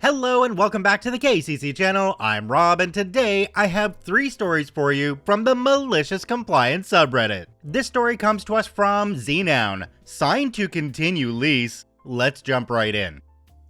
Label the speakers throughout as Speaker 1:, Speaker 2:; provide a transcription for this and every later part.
Speaker 1: Hello and welcome back to the KCC channel. I'm Rob and today I have 3 stories for you from the MaliciousCompliance subreddit. This story comes to us from Znown. Signed to continue lease. Let's jump right in.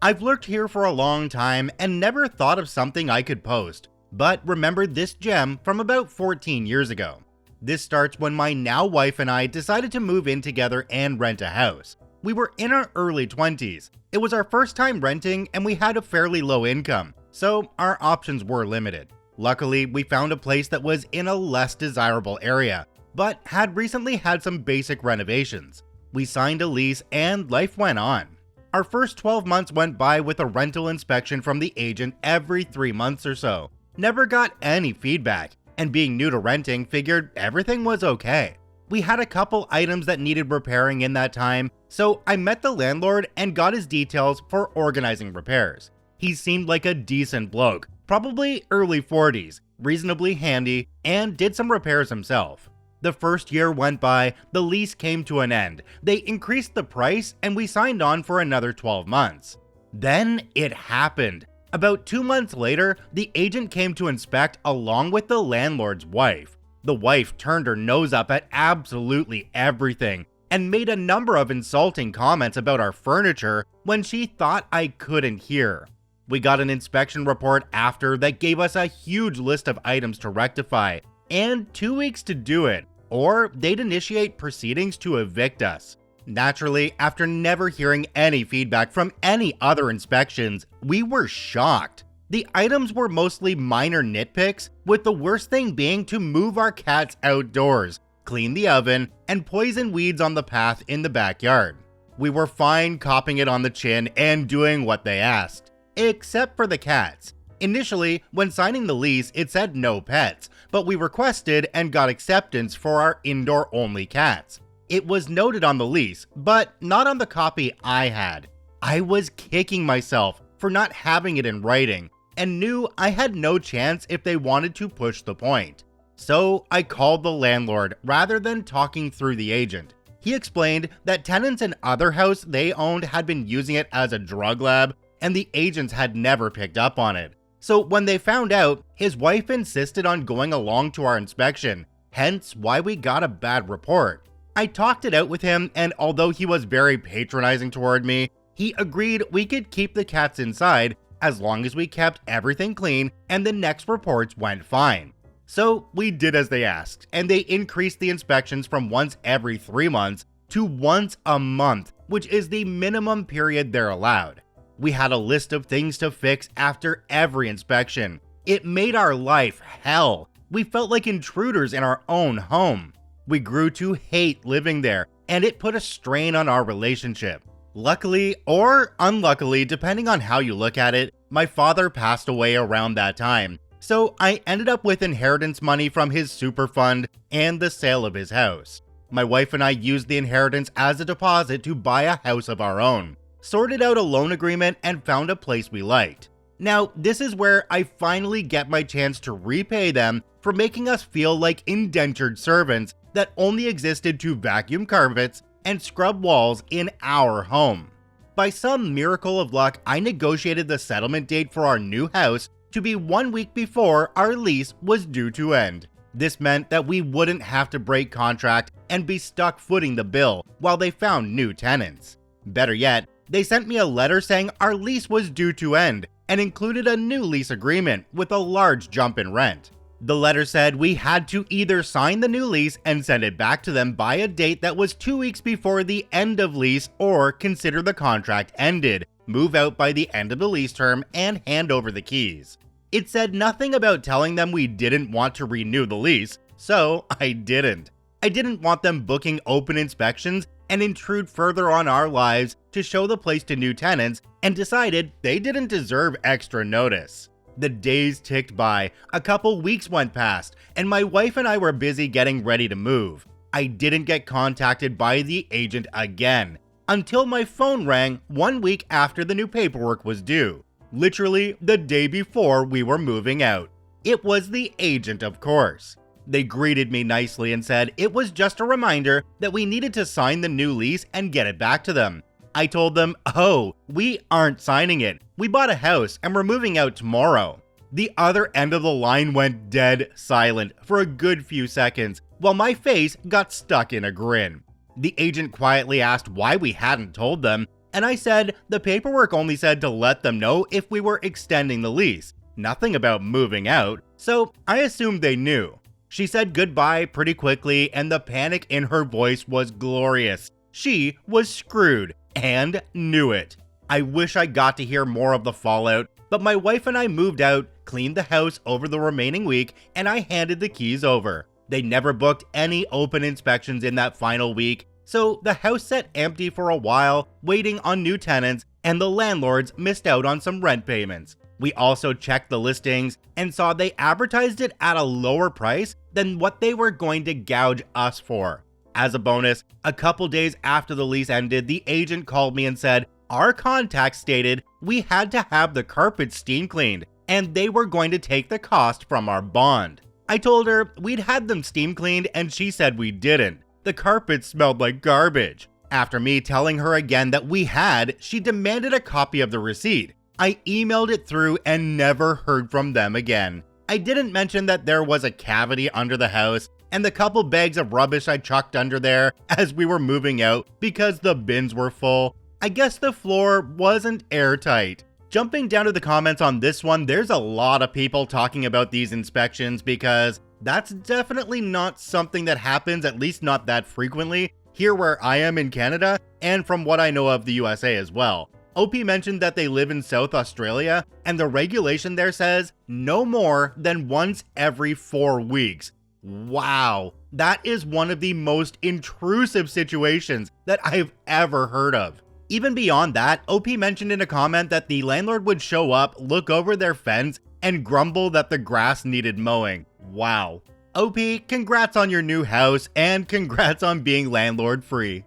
Speaker 1: I've lurked here for a long time and never thought of something I could post, but remembered this gem from about 14 years ago. This starts when my now wife and I decided to move in together and rent a house. We were in our early 20s. It was our first time renting and we had a fairly low income, so our options were limited. Luckily, we found a place that was in a less desirable area, but had recently had some basic renovations. We signed a lease and life went on. Our first 12 months went by with a rental inspection from the agent every 3 months or so. Never got any feedback, and being new to renting, figured everything was okay. We had a couple items that needed repairing in that time, so I met the landlord and got his details for organizing repairs. He seemed like a decent bloke, probably early 40s, reasonably handy, and did some repairs himself. The first year went by, the lease came to an end, they increased the price, and we signed on for another 12 months. Then it happened. About 2 months later, the agent came to inspect along with the landlord's wife. The wife turned her nose up at absolutely everything and made a number of insulting comments about our furniture when she thought I couldn't hear. We got an inspection report after that gave us a huge list of items to rectify and 2 weeks to do it, or they'd initiate proceedings to evict us. Naturally, after never hearing any feedback from any other inspections, we were shocked. The items were mostly minor nitpicks, with the worst thing being to move our cats outdoors, clean the oven, and poison weeds on the path in the backyard. We were fine copping it on the chin and doing what they asked, except for the cats. Initially, when signing the lease, it said no pets, but we requested and got acceptance for our indoor-only cats. It was noted on the lease, but not on the copy I had. I was kicking myself for not having it in writing, and knew I had no chance if they wanted to push the point. So I called the landlord rather than talking through the agent. He explained that tenants in other house they owned had been using it as a drug lab, and the agents had never picked up on it. So when they found out, his wife insisted on going along to our inspection, hence why we got a bad report. I talked it out with him, and although he was very patronizing toward me, he agreed we could keep the cats inside as long as we kept everything clean and the next reports went fine. So we did as they asked, and they increased the inspections from once every 3 months to once a month, which is the minimum period they're allowed. We had a list of things to fix after every inspection. It made our life hell. We felt like intruders in our own home. We grew to hate living there, and it put a strain on our relationship. Luckily, or unluckily, depending on how you look at it, my father passed away around that time, so I ended up with inheritance money from his super fund and the sale of his house. My wife and I used the inheritance as a deposit to buy a house of our own, sorted out a loan agreement, and found a place we liked. Now, this is where I finally get my chance to repay them for making us feel like indentured servants that only existed to vacuum carpets and scrub walls in our home. By some miracle of luck, I negotiated the settlement date for our new house to be 1 week before our lease was due to end. This meant that we wouldn't have to break contract and be stuck footing the bill while they found new tenants. Better yet, they sent me a letter saying our lease was due to end and included a new lease agreement with a large jump in rent. The letter said we had to either sign the new lease and send it back to them by a date that was 2 weeks before the end of lease, or consider the contract ended, move out by the end of the lease term, and hand over the keys. It said nothing about telling them we didn't want to renew the lease, so I didn't. I didn't want them booking open inspections and intrude further on our lives to show the place to new tenants, and decided they didn't deserve extra notice. The days ticked by, a couple weeks went past, and my wife and I were busy getting ready to move. I didn't get contacted by the agent again, until my phone rang 1 week after the new paperwork was due. Literally the day before we were moving out. It was the agent, of course. They greeted me nicely and said it was just a reminder that we needed to sign the new lease and get it back to them. I told them, "Oh, we aren't signing it. We bought a house and we're moving out tomorrow." The other end of the line went dead silent for a good few seconds, while my face got stuck in a grin. The agent quietly asked why we hadn't told them, and I said the paperwork only said to let them know if we were extending the lease. Nothing about moving out, so I assumed they knew. She said goodbye pretty quickly, and the panic in her voice was glorious. She was screwed, and knew it. I wish I got to hear more of the fallout, but my wife and I moved out, cleaned the house over the remaining week, and I handed the keys over. They never booked any open inspections in that final week, so the house sat empty for a while, waiting on new tenants, and the landlords missed out on some rent payments. We also checked the listings and saw they advertised it at a lower price than what they were going to gouge us for. As a bonus, a couple days after the lease ended, the agent called me and said our contact stated we had to have the carpets steam cleaned, and they were going to take the cost from our bond. I told her we'd had them steam cleaned, and she said we didn't. The carpets smelled like garbage. After me telling her again that we had, she demanded a copy of the receipt. I emailed it through and never heard from them again. I didn't mention that there was a cavity under the house and the couple bags of rubbish I chucked under there as we were moving out because the bins were full. I guess the floor wasn't airtight. Jumping down to the comments on this one, there's a lot of people talking about these inspections because that's definitely not something that happens, at least not that frequently, here where I am in Canada and from what I know of the USA as well. OP mentioned that they live in South Australia, and the regulation there says no more than once every 4 weeks. Wow, that is one of the most intrusive situations that I've ever heard of. Even beyond that, OP mentioned in a comment that the landlord would show up, look over their fence, and grumble that the grass needed mowing. Wow. OP, congrats on your new house, and congrats on being landlord free.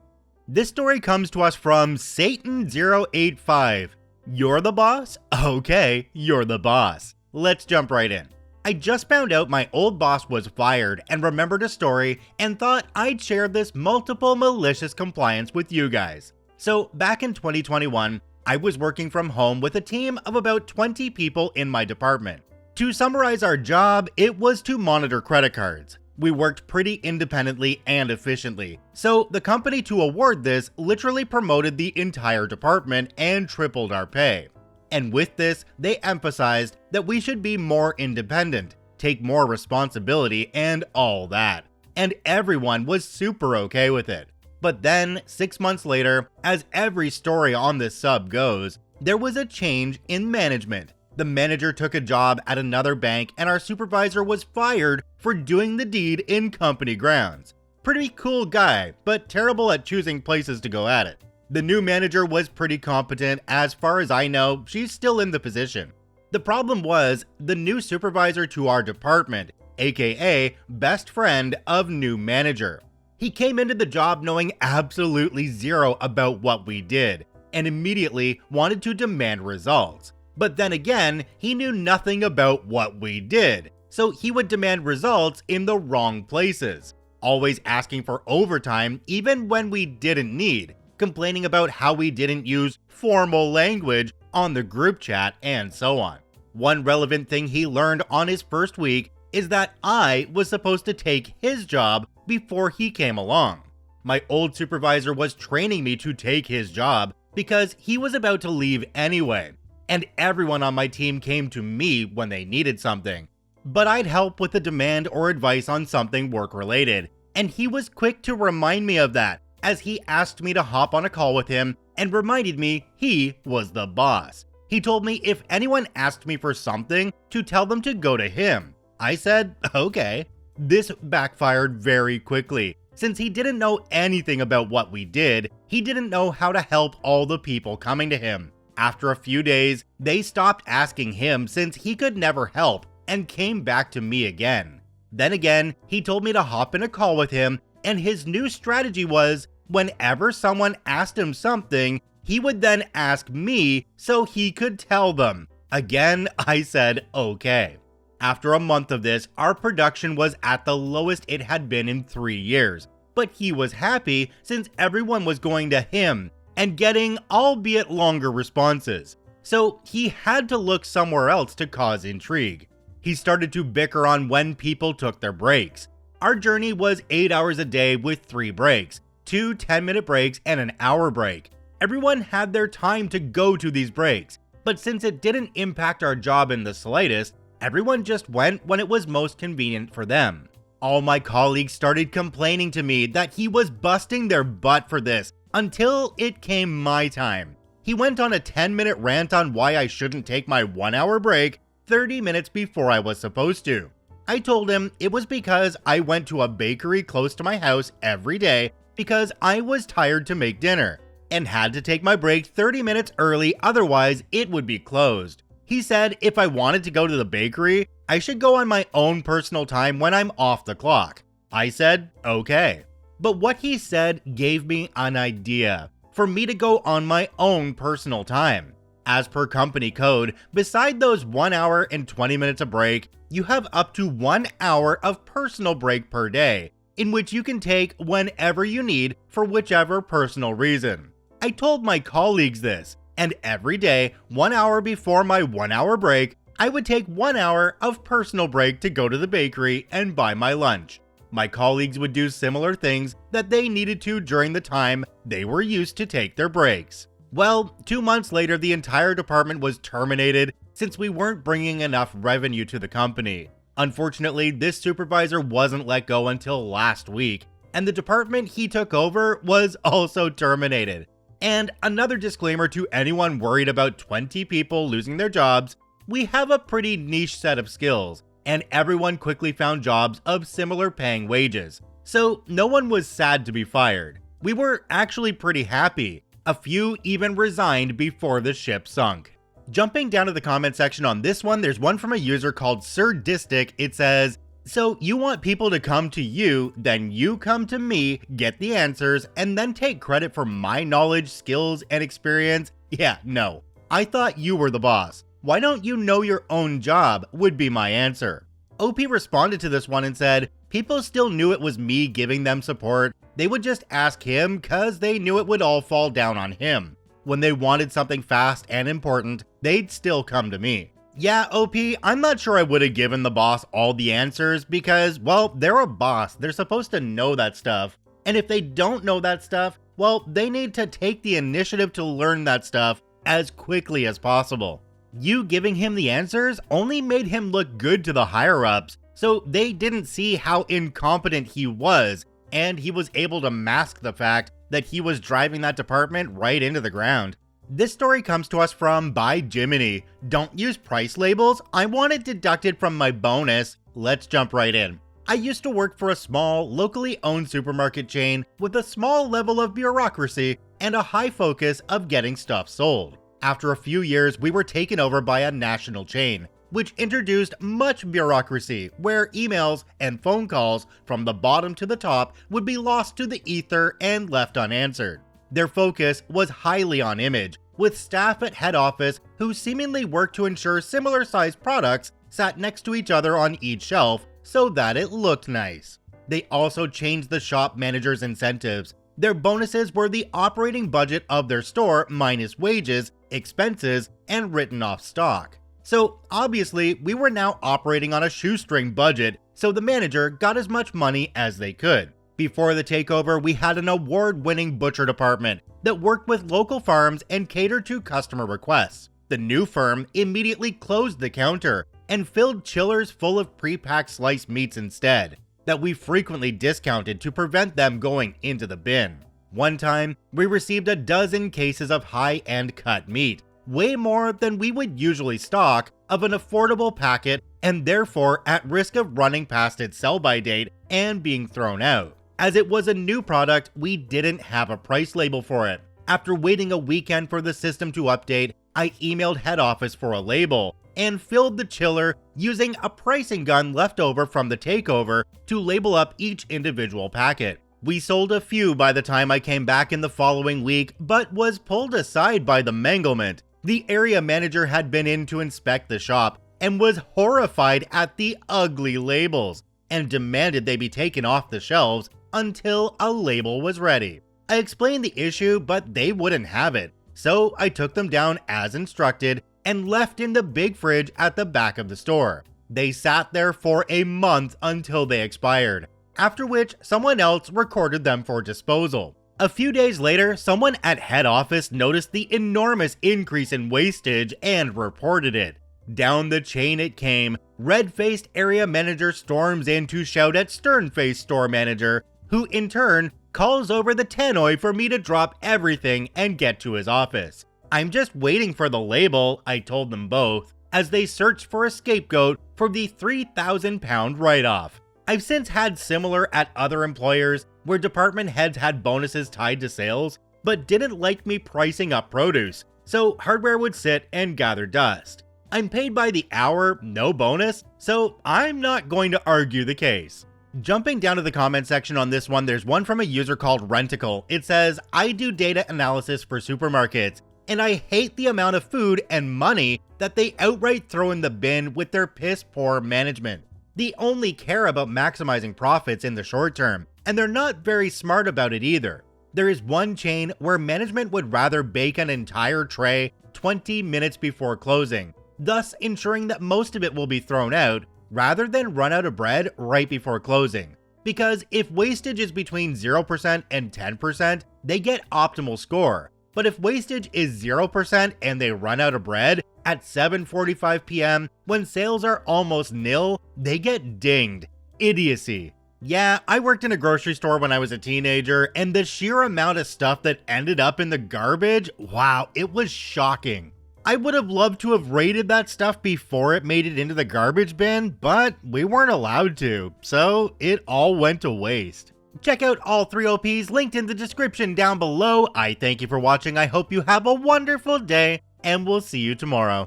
Speaker 1: This story comes to us from Satan085. You're the boss? Okay, you're the boss. Let's jump right in. I just found out my old boss was fired and remembered a story and thought I'd share this multiple malicious compliance with you guys. So back in 2021, I was working from home with a team of about 20 people in my department. To summarize our job, it was to monitor credit cards. We worked pretty independently and efficiently, so the company to award this literally promoted the entire department and tripled our pay. And with this, they emphasized that we should be more independent, take more responsibility, and all that. And everyone was super okay with it. But then, 6 months later, as every story on this sub goes, there was a change in management. The manager took a job at another bank and our supervisor was fired for doing the deed in company grounds. Pretty cool guy, but terrible at choosing places to go at it. The new manager was pretty competent. As far as I know, she's still in the position. The problem was the new supervisor to our department, aka best friend of new manager. He came into the job knowing absolutely zero about what we did and immediately wanted to demand results. But then again, he knew nothing about what we did, so he would demand results in the wrong places, always asking for overtime even when we didn't need, complaining about how we didn't use formal language on the group chat, and so on. One relevant thing he learned on his first week is that I was supposed to take his job before he came along. My old supervisor was training me to take his job because he was about to leave anyway, and everyone on my team came to me when they needed something. But I'd help with a demand or advice on something work-related, and he was quick to remind me of that, as he asked me to hop on a call with him and reminded me he was the boss. He told me if anyone asked me for something, to tell them to go to him. I said, okay. This backfired very quickly. Since he didn't know anything about what we did, he didn't know how to help all the people coming to him. After a few days, they stopped asking him since he could never help and came back to me again. Then again, he told me to hop in a call with him, and his new strategy was whenever someone asked him something, he would then ask me so he could tell them. Again, I said okay. After a month of this, our production was at the lowest it had been in 3 years, but he was happy since everyone was going to him, and getting albeit longer responses. So he had to look somewhere else to cause intrigue. He started to bicker on when people took their breaks. Our journey was 8 hours a day with 3 breaks, 2 10-minute breaks and an hour break. Everyone had their time to go to these breaks, but since it didn't impact our job in the slightest, everyone just went when it was most convenient for them. All my colleagues started complaining to me that he was busting their butt for this until it came my time. He went on a 10-minute rant on why I shouldn't take my 1-hour break 30 minutes before I was supposed to. I told him it was because I went to a bakery close to my house every day because I was tired to make dinner and had to take my break 30 minutes early, otherwise it would be closed. He said if I wanted to go to the bakery, I should go on my own personal time when I'm off the clock. I said, okay. But what he said gave me an idea for me to go on my own personal time. As per company code, beside those 1 hour and 20 minutes of break, you have up to 1 hour of personal break per day, in which you can take whenever you need for whichever personal reason. I told my colleagues this, and every day, 1 hour before my 1 hour break, I would take 1 hour of personal break to go to the bakery and buy my lunch. My colleagues would do similar things that they needed to during the time they were used to take their breaks. Well, 2 months later, the entire department was terminated since we weren't bringing enough revenue to the company. Unfortunately, this supervisor wasn't let go until last week, and the department he took over was also terminated. And another disclaimer to anyone worried about 20 people losing their jobs, we have a pretty niche set of skills, and everyone quickly found jobs of similar paying wages. So no one was sad to be fired. We were actually pretty happy. A few even resigned before the ship sunk. Jumping down to the comment section on this one, there's one from a user called Surdistic. It says, so you want people to come to you, then you come to me, get the answers, and then take credit for my knowledge, skills, and experience? Yeah, no. I thought you were the boss. Why don't you know your own job, would be my answer. OP responded to this one and said, people still knew it was me giving them support. They would just ask him cause they knew it would all fall down on him. When they wanted something fast and important, they'd still come to me. Yeah, OP, I'm not sure I would have given the boss all the answers because, well, they're a boss. They're supposed to know that stuff. And if they don't know that stuff, well, they need to take the initiative to learn that stuff as quickly as possible. You giving him the answers only made him look good to the higher-ups, so they didn't see how incompetent he was, and he was able to mask the fact that he was driving that department right into the ground. This story comes to us from By Jiminy. Don't use price labels. I want it deducted from my bonus. Let's jump right in. I used to work for a small, locally owned supermarket chain with a small level of bureaucracy and a high focus of getting stuff sold. After a few years, we were taken over by a national chain, which introduced much bureaucracy, where emails and phone calls from the bottom to the top would be lost to the ether and left unanswered. Their focus was highly on image, with staff at head office who seemingly worked to ensure similar-sized products sat next to each other on each shelf so that it looked nice. They also changed the shop manager's incentives. Their bonuses were the operating budget of their store minus wages, expenses, and written off stock. So obviously, we were now operating on a shoestring budget, so the manager got as much money as they could. Before the takeover, we had an award-winning butcher department that worked with local farms and catered to customer requests. The new firm immediately closed the counter and filled chillers full of pre-packed sliced meats instead, that we frequently discounted to prevent them going into the bin. One time, we received a dozen cases of high-end cut meat, way more than we would usually stock, of an affordable packet and therefore at risk of running past its sell-by date and being thrown out. As it was a new product, we didn't have a price label for it. After waiting a weekend for the system to update, I emailed head office for a label and filled the chiller using a pricing gun left over from the takeover to label up each individual packet. We sold a few by the time I came back in the following week, but was pulled aside by the manglement. The area manager had been in to inspect the shop and was horrified at the ugly labels and demanded they be taken off the shelves until a label was ready. I explained the issue, but they wouldn't have it. So I took them down as instructed and left in the big fridge at the back of the store. They sat there for a month until they expired, after which someone else recorded them for disposal. A few days later, someone at head office noticed the enormous increase in wastage and reported it. Down the chain it came. Red-faced area manager storms in to shout at stern-faced store manager, who in turn calls over the tannoy for me to drop everything and get to his office. I'm just waiting for the label, I told them both, as they searched for a scapegoat for the £3,000 write-off. I've since had similar at other employers where department heads had bonuses tied to sales, but didn't like me pricing up produce, so hardware would sit and gather dust. I'm paid by the hour, no bonus, so I'm not going to argue the case. Jumping down to the comment section on this one, there's one from a user called Renticle. It says, I do data analysis for supermarkets, and I hate the amount of food and money that they outright throw in the bin with their piss-poor management. They only care about maximizing profits in the short term, and they're not very smart about it either. There is one chain where management would rather bake an entire tray 20 minutes before closing, thus ensuring that most of it will be thrown out, rather than run out of bread right before closing. Because if wastage is between 0% and 10%, they get optimal score. But if wastage is 0% and they run out of bread at 7:45 p.m. when sales are almost nil, they get dinged. Idiocy. Yeah, I worked in a grocery store when I was a teenager, and the sheer amount of stuff that ended up in the garbage, wow, it was shocking. I would have loved to have rated that stuff before it made it into the garbage bin, but we weren't allowed to, so it all went to waste. Check out all 3 OPs linked in the description down below. I thank you for watching. I hope you have a wonderful day, and we'll see you tomorrow.